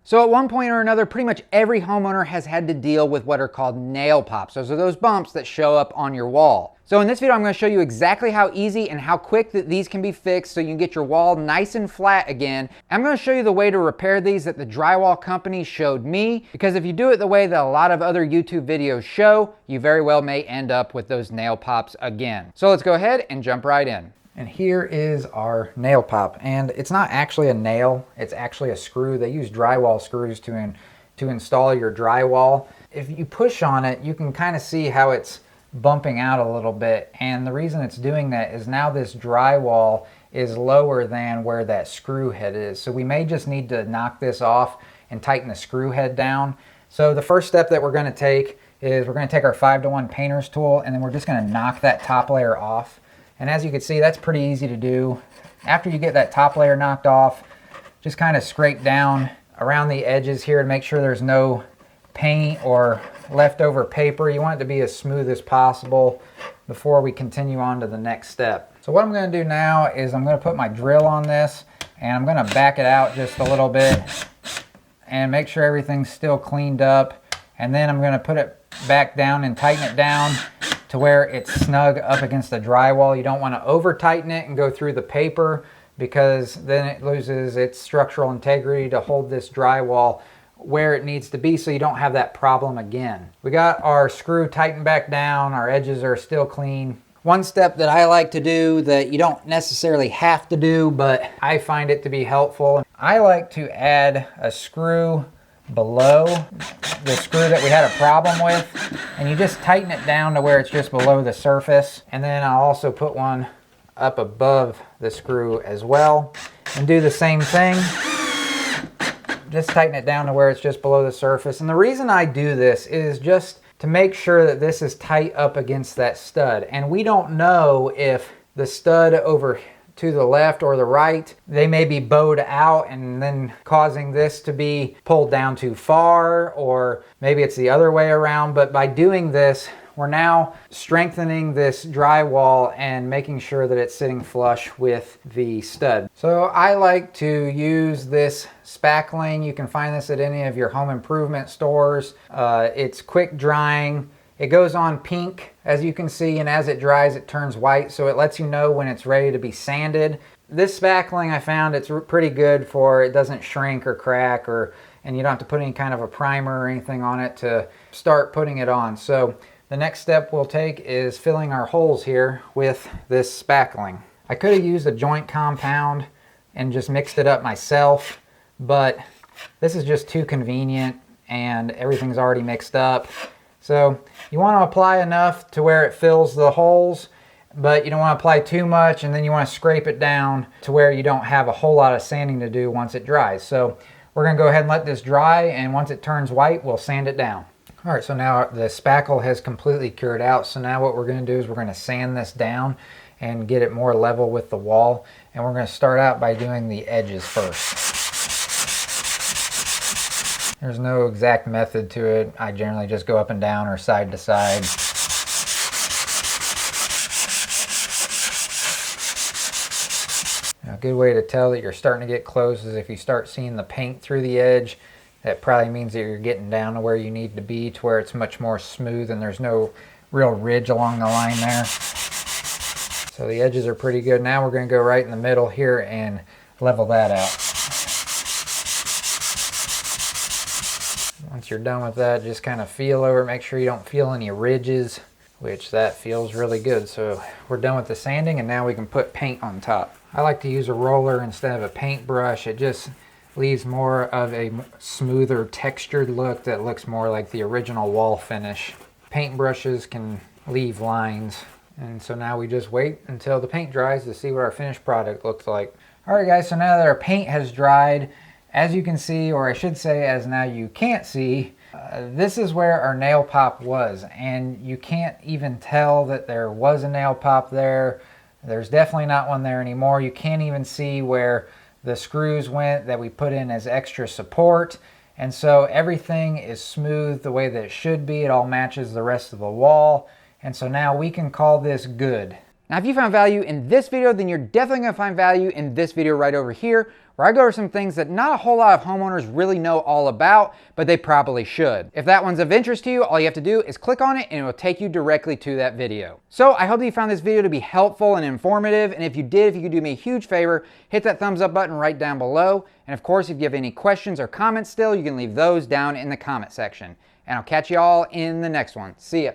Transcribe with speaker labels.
Speaker 1: So at one point or another, pretty much every homeowner has had to deal with what are called nail pops. Those are those bumps that show up on your wall. So in this video, I'm going to show you exactly how easy and how quick that these can be fixed so you can get your wall nice and flat again. I'm going to show you the way to repair these that the drywall company showed me, because if you do it the way that a lot of other YouTube videos show, you very well may end up with those nail pops again. So let's go ahead and jump right in. And here is our nail pop, and it's not actually a nail, it's actually a screw. They use drywall screws to install your drywall. If you push on it, you can kind of see how it's bumping out a little bit, and the reason it's doing that is now this drywall is lower than where that screw head is. So we may just need to knock this off and tighten the screw head down. So the first step that we're going to take is we're going to take our 5-to-1 painter's tool, and then we're just going to knock that top layer off. And as you can see, that's pretty easy to do. After you get that top layer knocked off, just kind of scrape down around the edges here to make sure there's no paint or leftover paper. You want it to be as smooth as possible before we continue on to the next step. So what I'm going to do now is I'm going to put my drill on this, and I'm going to back it out just a little bit and make sure everything's still cleaned up. And then I'm going to put it back down and tighten it down to where it's snug up against the drywall. You don't want to over tighten it and go through the paper, because then it loses its structural integrity to hold this drywall where it needs to be, so you don't have that problem again. We got our screw tightened back down, our edges are still clean. One step that I like to do that you don't necessarily have to do, but I find it to be helpful, I like to add a screw below the screw that we had a problem with, and you just tighten it down to where it's just below the surface. And then I'll also put one up above the screw as well and do the same thing. Just tighten it down to where it's just below the surface. And the reason I do this is just to make sure that this is tight up against that stud. And we don't know if the stud over to the left or the right, they may be bowed out and then causing this to be pulled down too far, or maybe it's the other way around. But by doing this, we're now strengthening this drywall and making sure that it's sitting flush with the stud. So I like to use this spackling. You can find this at any of your home improvement stores. It's quick drying. It goes on pink, as you can see, and as it dries, it turns white, so it lets you know when it's ready to be sanded. This spackling, I found it's pretty good for, it doesn't shrink or crack, and you don't have to put any kind of a primer or anything on it to start putting it on. So the next step we'll take is filling our holes here with this spackling. I could have used a joint compound and just mixed it up myself, but this is just too convenient and everything's already mixed up. So you want to apply enough to where it fills the holes, but you don't want to apply too much, and then you want to scrape it down to where you don't have a whole lot of sanding to do once it dries. So we're going to go ahead and let this dry, and once it turns white, we'll sand it down. All right, so now the spackle has completely cured out. So now what we're going to do is we're going to sand this down and get it more level with the wall. And we're going to start out by doing the edges first. There's no exact method to it. I generally just go up and down or side to side. Now, a good way to tell that you're starting to get close is if you start seeing the paint through the edge. That probably means that you're getting down to where you need to be, to where it's much more smooth and there's no real ridge along the line there. So the edges are pretty good. Now we're going to go right in the middle here and level that out. Once you're done with that, just kind of feel over it. Make sure you don't feel any ridges, which that feels really good. So we're done with the sanding, and now we can put paint on top. I like to use a roller instead of a paintbrush. It just leaves more of a smoother textured look that looks more like the original wall finish. Paintbrushes can leave lines, and so now we just wait until the paint dries to see what our finished product looks like. Alright guys, so now that our paint has dried, as you can see, or I should say as now you can't see, this is where our nail pop was, and you can't even tell that there was a nail pop there. There's definitely not one there anymore. You can't even see where the screws went that we put in as extra support, and so everything is smooth the way that it should be. It all matches the rest of the wall, and so now we can call this good. Now, if you found value in this video, then you're definitely gonna find value in this video right over here, where I go over some things that not a whole lot of homeowners really know all about, but they probably should. If that one's of interest to you, all you have to do is click on it and it will take you directly to that video. So I hope that you found this video to be helpful and informative. And if you did, if you could do me a huge favor, hit that thumbs up button right down below. And of course, if you have any questions or comments still, you can leave those down in the comment section. And I'll catch you all in the next one. See ya.